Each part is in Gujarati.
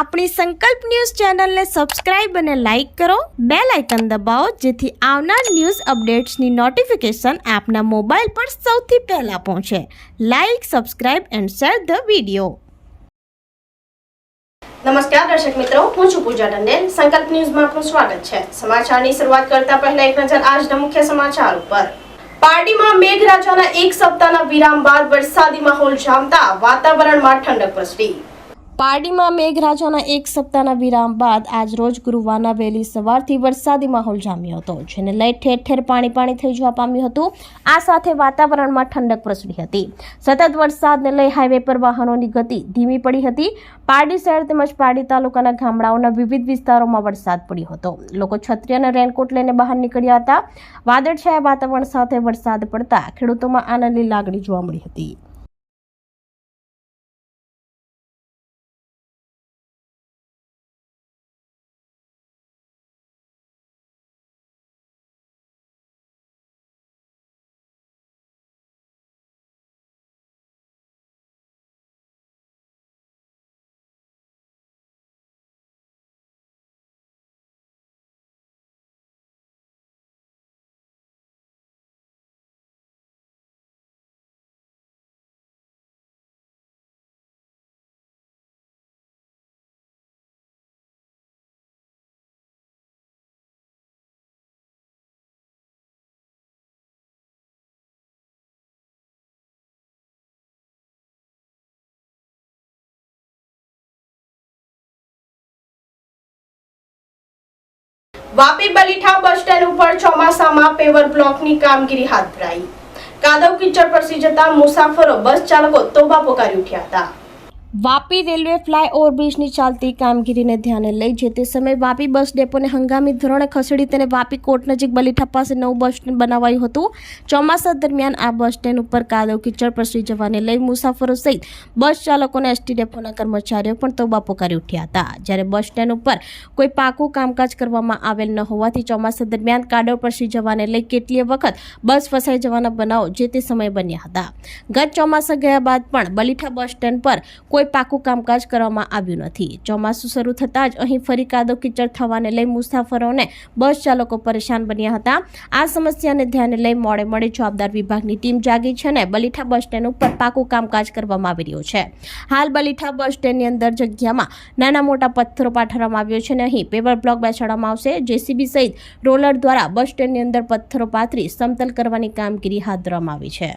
આપણી સંકલ્પ ન્યૂઝ ચેનલને સબસ્ક્રાઇબ અને લાઇક કરો, બેલ આઇકન દબાવો જેથી આવનાર ન્યૂઝ અપડેટ્સની નોટિફિકેશન આપના મોબાઈલ પર સૌથી પહેલા પહોંચે. Like, subscribe and share the video. નમસ્કાર દર્શક મિત્રો, હું છું પૂજા ટંડેલ. સંકલ્પ ન્યૂઝમાં આપનું સ્વાગત છે. સમાચારની શરૂઆત કરતા પહેલા એક નજર આજના મુખ્ય સમાચાર ઉપર. પાર્ટીમાં મેઘરાજાના એક સપ્તાહના વિરામ બાદ વરસાદી માહોલ જામતા વાતાવરણમાં ઠંડક પ્રસરી. પારડીમાં મેઘરાજાના એક સપ્તાહના વિરામ બાદ આજ રોજ ગુરુવારના વહેલી સવારથી વરસાદી માહોલ જામ્યો હતો, જેને લઈ ઠેર ઠેર પાણી થઈ જવા પામ્યું હતું. આ સાથે વાતાવરણમાં ઠંડક પ્રસરી હતી. સતત વરસાદને લઈ હાઈવે પર વાહનોની ગતિ ધીમી પડી હતી. પારડી શહેર તેમજ પારડી તાલુકાના ગામડાઓના વિવિધ વિસ્તારોમાં વરસાદ પડ્યો હતો. લોકો છત્રી અને રેનકોટ લઈને બહાર નીકળ્યા હતા. વાદળછાયા વાતાવરણ સાથે વરસાદ પડતા ખેડૂતોમાં આનંદની લાગણી જોવા મળી હતી. વાપી બલીઠા બસ સ્ટેન્ડ ઉપર ચોમાસામાં પેવર બ્લોકની કામગીરી હાથ ધરાઈ. કાદવ કીચડ પરસી જતા મુસાફરો, બસ ચાલકો તોબા પોકારી ઉઠ્યા હતા. વાપી રેલવે ફ્લાયઓવર બ્રિજની ચાલતી કામગીરીને ધ્યાને લઈ જે તે સમયે વાપી બસ ડેપોને હંગામી ધોરણે ખસેડી તેને વાપી કોર્ટ નજીક બલીઠા પાસે નવું બસ સ્ટેન્ડ બનાવાયું હતું. ચોમાસા દરમિયાન આ બસ સ્ટેન્ડ ઉપર કાદવ કીચડ પ્રસરી જવાને લઈ મુસાફરો સહિત બસ ચાલકો અને એસટી ડેપોના કર્મચારીઓ પણ તોબા પોકારી ઉઠ્યા હતા. જ્યારે બસ સ્ટેન્ડ ઉપર કોઈ પાકું કામકાજ કરવામાં આવેલ ન હોવાથી ચોમાસા દરમિયાન કાદવ પ્રસરી જવાને લઈ કેટલીય વખત બસ ફસાઈ જવાના બનાવો જે તે સમયે બન્યા હતા. ગત ચોમાસા ગયા બાદ પણ બલીઠા બસ સ્ટેન્ડ પર કોઈ પાકું કામકાજ કરવામાં આવ્યું નથી. ચોમાસું શરૂ થતાં જ અહીં ફરી કાદવ કીચડ થવાને લઈ મુસાફરોને બસ ચાલકો પરેશાન બન્યા હતા. આ સમસ્યાને ધ્યાને લઈ મોડે જવાબદાર વિભાગની ટીમ જાગી છે અને બલીઠા બસ સ્ટેન્ડ ઉપર પાકું કામકાજ કરવામાં આવી રહ્યું છે. હાલ બલીઠા બસ સ્ટેન્ડની અંદર જગ્યામાં નાના મોટા પથ્થરો પાથરવામાં આવ્યો છે અને અહીં પેવર બ્લોક બેસાડવામાં આવશે. જેસીબી સહિત રોલર દ્વારા બસ સ્ટેન્ડની અંદર પથ્થરો પાથરી સમતલ કરવાની કામગીરી હાથ ધરવામાં આવી છે.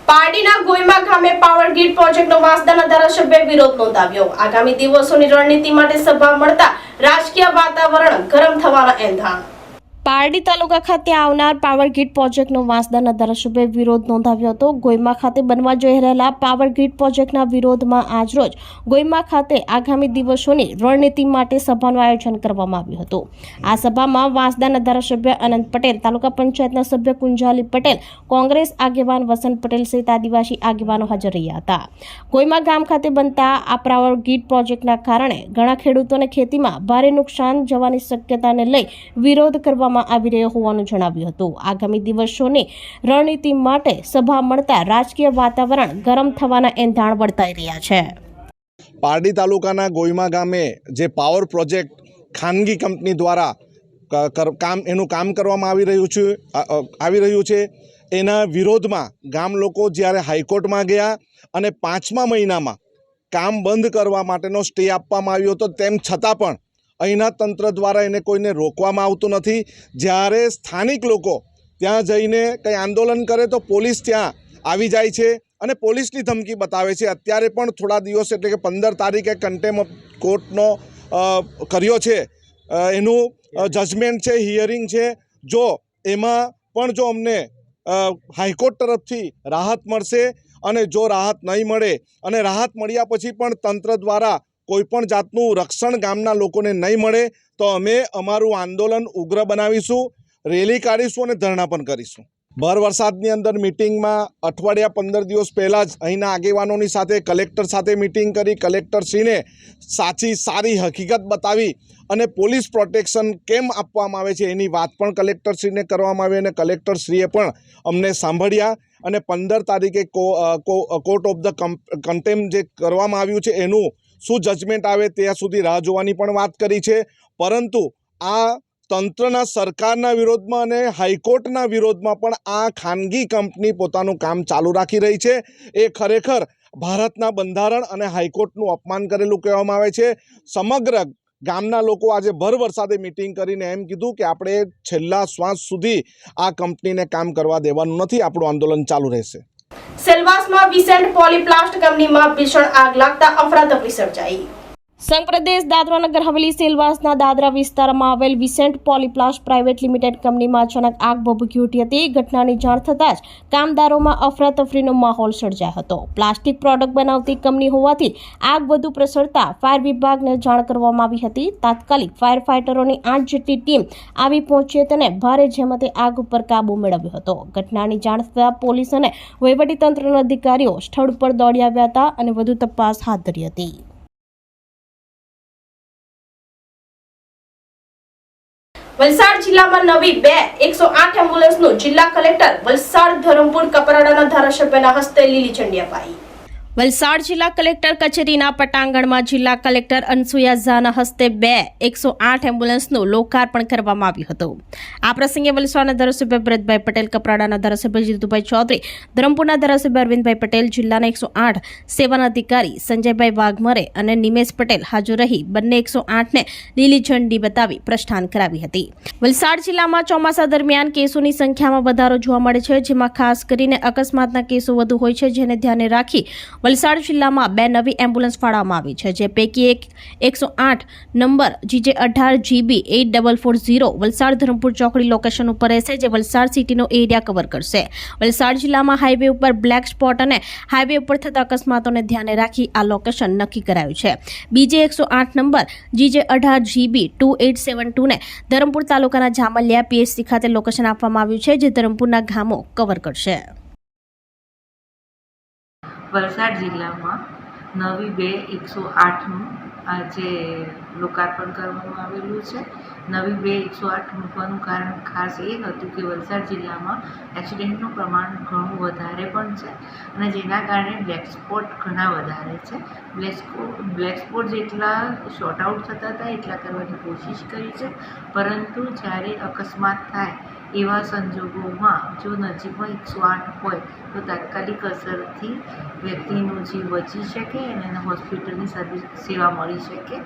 પારડીના ગોયમા ગામે પાવર ગ્રીડ પ્રોજેક્ટનો વાંસદાના ધારાસભ્ય વિરોધ નોંધાવ્યો. આગામી દિવસોની રણનીતિ માટે સભા મળતા રાજકીય વાતાવરણ ગરમ થવાના એંધાણ. પારડી તાલુકા ખાતે આવનાર પાવર ગ્રીડ પ્રોજેક્ટનો વાંસદાના ધારાસભ્યએ વિરોધ નોંધાવ્યો હતો. ગોયમા ખાતે બનવા જઈ રહેલા પાવર ગ્રીડ પ્રોજેક્ટના વિરોધમાં આજરોજ ગોયમા ખાતે આગામી દિવસોની રણનીતિ માટે સભાનું આયોજન કરવામાં આવ્યું હતું. આ સભામાં વાંસદાના ધારાસભ્ય અનંત પટેલ, તાલુકા પંચાયતના સભ્ય કુંજાલી પટેલ, કોંગ્રેસ આગેવાન વસંત પટેલ સહિત આદિવાસી આગેવાનો હાજર રહ્યા હતા. ગોયમા ગામ ખાતે બનતા આ પાવર ગ્રીડ પ્રોજેક્ટના કારણે ઘણા ખેડૂતોને ખેતીમાં ભારે નુકસાન જવાની શક્યતાને લઈ વિરોધ કરવામાં આવી રહ્યો હોવાનું જણાવ્યું હતું. આગામી દિવસોની રણનીતિ માટે સભા મળતા રાજકીય વાતાવરણ ગરમ થવાના એંધાણ વર્તાઈ રહ્યા છે. પારડી તાલુકાના ગોયમા ગામે જે પાવર પ્રોજેક્ટ ખાનગી કંપની દ્વારા કામ કરવામાં આવી રહ્યું છે એના વિરોધમાં ગામ લોકો જ્યારે હાઈકોર્ટમાં ગયા અને 5મા મહિનામાં કામ બંધ કરવા માટેનો સ્ટે આપવામાં આવ્યો હતો, તેમ છતાં પણ અહીંના તંત્ર દ્વારા એને કોઈને રોકવામાં આવતું નથી. જ્યારે સ્થાનિક લોકો ત્યાં જઈને કંઈ આંદોલન કરે તો પોલીસ ત્યાં આવી જાય છે અને પોલીસની ધમકી બતાવે છે. અત્યારે પણ થોડા દિવસ એટલે કે 15 તારીખે કન્ટેમ્પ્ટ ઓફ કોર્ટનો કર્યો છે, એનું જજમેન્ટ છે, હિયરિંગ છે. જો એમાં પણ જો અમને હાઈકોર્ટ તરફથી રાહત મળશે અને જો રાહત નહીં મળે અને રાહત મળ્યા પછી પણ તંત્ર દ્વારા કોઈપણ જાતનું રક્ષણ ગામના લોકોને નહીં મળે તો અમે અમારું આંદોલન ઉગ્ર બનાવીશું, રેલી કાઢીશું અને ધરણા પણ કરીશું. ભર વરસાદની અંદર મિટિંગમાં અઠવાડિયા 15 દિવસ પહેલાં જ અહીંના આગેવાનોની સાથે કલેક્ટર સાથે મિટિંગ કરી કલેક્ટરશ્રીને સારી હકીકત બતાવી અને પોલીસ પ્રોટેક્શન કેમ આપવામાં આવે છે એની વાત પણ કલેક્ટરશ્રીને કરવામાં આવી અને કલેક્ટરશ્રીએ પણ અમને સાંભળ્યા અને 15 તારીખે કોર્ટ ઓફ ધ કન્ટેમ્પ જે કરવામાં આવ્યું છે એનું શું જજમેન્ટ આવે ત્યાં સુધી રાહ જોવાની પણ વાત કરી છે. પરંતુ આ તંત્રના સરકારના વિરોધમાં અને હાઈકોર્ટના વિરોધમાં પણ આ ખાનગી કંપની પોતાનું કામ ચાલુ રાખી રહી છે. એ ખરેખર ભારતના બંધારણ અને હાઈકોર્ટનું અપમાન કરેલું કહેવામાં આવે છે. સમગ્ર ગામના લોકો આજે ભર વરસાદે મિટિંગ કરીને એમ કીધું કે આપણે છેલ્લા શ્વાસ સુધી આ કંપનીને કામ કરવા દેવાનું નથી, આપણું આંદોલન ચાલુ રહેશે. સેલવાસમાં વિસેન્ટ પોલીપ્લાસ્ટ કંપનીમાં ભીષણ આગ લાગતા અફરાતફરી સર્જાઈ. સંઘ પ્રદેશ દાદરા નગર હવેલી સેલવાસના દાદરા વિસ્તારમાં આવેલ વિસેન્ટ પોલીપ્લાસ્ટ પ્રાઇવેટ લિમિટેડ કંપનીમાં અચાનક આગ ભભૂકી ઉઠી હતી. ઘટનાની જાણ થતાં જ કામદારોમાં અફરાતફરીનો માહોલ સર્જાયો હતો. પ્લાસ્ટિક પ્રોડક્ટ બનાવતી કંપની હોવાથી આગ વધુ પ્રસરતા ફાયર વિભાગને જાણ કરવામાં આવી હતી. તાત્કાલિક ફાયર ફાઇટરોની 8 જેટલી ટીમ આવી પહોંચી તેને ભારે જહેમતે આગ ઉપર કાબુ મેળવ્યો હતો. ઘટનાની જાણ થતાં પોલીસ અને વહીવટીતંત્રના અધિકારીઓ સ્થળ ઉપર દોડી આવ્યા હતા અને વધુ તપાસ હાથ ધરી હતી. વલસાડ જિલ્લામાં નવી 2 108 એમ્બ્યુલન્સનું જિલ્લા કલેક્ટર વલસાડ ધરમપુર કપરાડાના ધારાસભ્યના હસ્તે લીલી ઝંડી અપાઈ. વલસાડ જિલ્લા કલેક્ટર કચેરીના પટાંગણમાં જિલ્લા કલેક્ટર અનસુયા ઝાના હસ્તે 2 108 એમ્બ્યુલન્સનું લોકાર્પણ કરવામાં આવ્યું હતું. આ પ્રસંગે વલસાડના ધારાસભ્ય ભરતભાઈ પટેલ, કપરાડાના ધારાસભ્ય જીતુભાઈ ચૌધરી, ધરમપુરના ધારાસભ્ય અરવિંદભાઈ પટેલ, જિલ્લાના 108 સેવાના અધિકારી સંજયભાઈ વાઘમરે અને નિમેશ પટેલ હાજર રહી બંને 108 ને લીલી ઝંડી બતાવી પ્રસ્થાન કરાવી હતી. વલસાડ જિલ્લામાં ચોમાસા દરમિયાન કેસોની સંખ્યામાં વધારો જોવા મળે છે, જેમાં ખાસ કરીને અકસ્માતના કેસો વધુ હોય છે, જેને ધ્યાને રાખી વલસાડ જિલ્લામાં 2 નવી એમ્બ્યુલન્સ ફાળવવામાં આવી છે. જે પૈકી એક 108 નંબર GJ18GB 8440 વલસાડ ધરમપુર ચોકડી લોકેશન ઉપર રહેશે, જે વલસાડ સિટીનો એરિયા કવર કરશે. વલસાડ જિલ્લામાં હાઈવે ઉપર બ્લેક સ્પોટ અને હાઈવે ઉપર થતા અકસ્માતોને ધ્યાને રાખી આ લોકેશન નક્કી કરાયું છે. બીજે 108 નંબર GJ18GB 2872 ને ધરમપુર તાલુકાના જામલિયા PSC ખાતે લોકેશન આપવામાં આવ્યું છે, જે ધરમપુરના ગામો કવર કરશે. વલસાડ જિલ્લામાં નવી 2 108નું આજે લોકાર્પણ કરવામાં આવેલું છે. નવી 2 108 મૂકવાનું કારણ ખાસ એ હતું કે વલસાડ જિલ્લામાં એક્સિડન્ટનું પ્રમાણ ઘણું વધારે પણ છે અને જેના કારણે બ્લેક સ્પોટ ઘણા વધારે છે. બ્લેક સ્પોટ જેટલા શોર્ટ આઉટ થતા હતા એટલા કરવાની કોશિશ કરી છે, પરંતુ જ્યારે અકસ્માત થાય એવા સંજોગોમાં જો નજીકમાં 108 હોય તો તાત્કાલિક અસરથી વ્યક્તિનો જીવ બચી શકે અને એને હોસ્પિટલની સેવા મળી શકે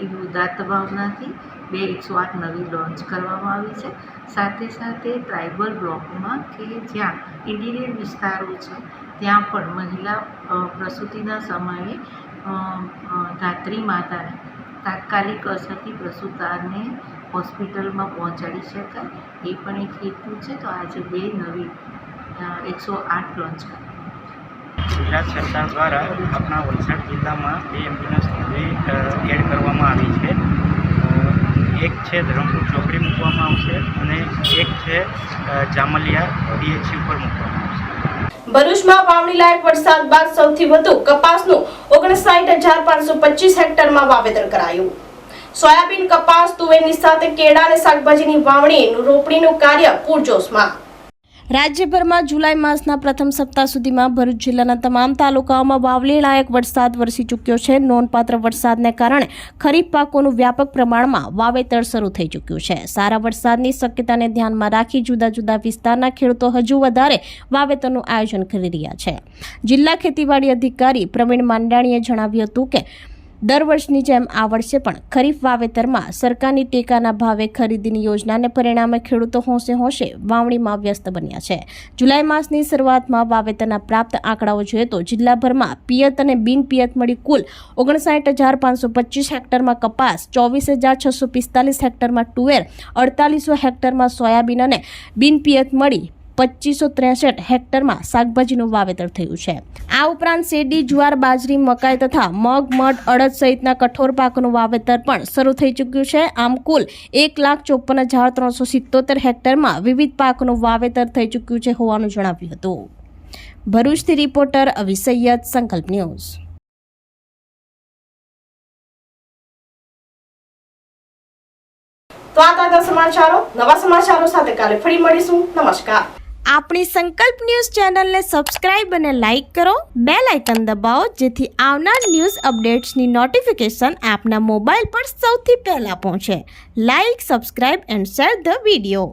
એવી ઉદાત્ત ભાવનાથી 2 108 નવી લોન્ચ કરવામાં આવી છે. સાથે સાથે ટ્રાઇબલ બ્લોકમાં કે જ્યાં ઇન્ટિરિયર વિસ્તારો છે ત્યાં પણ મહિલા પ્રસૂતિના સમયે ધાત્રી માતાને તાત્કાલિક અસરથી પ્રસૂતાને હોસ્પિટલમાં પહોંચાડી શકાય એ પણ એક હેતુ છે. તો આજે 2 નવી 108 લોન્ચ કરી. ગુજરાત સરકાર દ્વારા આપણા વલસાડ જિલ્લામાં 2 એમ્બ્યુલન્સ એડ કરવામાં આવી છે. એક છે ધરમપુર ચોકડી મૂકવામાં આવશે અને એક છે જામલિયા PHC ઉપર મૂકવામાં આવશે. ભરૂચમાં વાવણી લાયક વરસાદ બાદ સૌથી વધુ કપાસનું 59,525 હેક્ટરમાં વાવેતર કરાયું. સોયાબીન, કપાસ, તુવેરની સાથે કેળા અને શાકભાજીની વાવણીનું રોપણીનું કાર્ય પૂરજોશમાં. રાજ્યભરમાં જુલાઈ માસના પ્રથમ સપ્તાહ સુધીમાં ભરૂચ જિલ્લાના તમામ તાલુકાઓમાં વાવણી લાયક વરસાદ વરસી ચૂક્યો છે. નોંધપાત્ર વરસાદને કારણે ખરીફ પાકોનું વ્યાપક પ્રમાણમાં વાવેતર શરૂ થઈ ચૂક્યું છે. સારા વરસાદની શક્યતાને ધ્યાનમાં રાખી જુદા જુદા વિસ્તારના ખેડૂતો હજુ વધારે વાવેતરનું આયોજન કરી રહ્યા છે. જિલ્લા ખેતીવાડી અધિકારી પ્રવીણ માંડાણીએ જણાવ્યું હતું કે દર વર્ષની જેમ આ વર્ષે પણ ખરીફ વાવેતરમાં સરકારની ટેકાના ભાવે ખરીદીની યોજનાને પરિણામે ખેડૂતો હોંશે હોંશે વાવણીમાં વ્યસ્ત બન્યા છે. જુલાઈ માસની શરૂઆતમાં વાવેતરના પ્રાપ્ત આંકડાઓ જોઈએ તો જિલ્લાભરમાં પિયત અને બિન પિયત મળી કુલ 59,525 હેક્ટરમાં કપાસ, 24,645 હેક્ટરમાં તુવેર, 4800 હેક્ટરમાં સોયાબીન અને બિન પિયત મળી 2563 હેક્ટરમાં શાકભાજીનું વાવેતર થયું છે। આ ઉપરાંત શેરડી, જુવાર, બાજરી, મકાઈ તથા મગ, મઠ, અડદ સહિતના કઠોર પાકોનું વાવેતર પણ શરૂ થઈ ચૂક્યું છે। આમ કુલ 1,54,377 હેક્ટરમાં વિવિધ પાકોનું વાવેતર થઈ ચૂક્યું છે હોવાનું જણાવ્યું હતું। ભરૂચથી રિપોર્ટર અવી સૈયદ, સંકલ્પ ન્યૂઝ। તો આ તાજા સમાચારો, નવા સમાચારો સાથે કાલે ફરી મળીશું। નમસ્કાર। આપણી સંકલ્પ ન્યૂઝ ચેનલને સબસ્ક્રાઇબ અને લાઇક કરો, બેલ આઇકન દબાવો જેથી આવનાર ન્યૂઝ અપડેટ્સની નોટિફિકેશન આપના મોબાઈલ પર સૌથી પહેલા પહોંચે। Like, subscribe and share the video.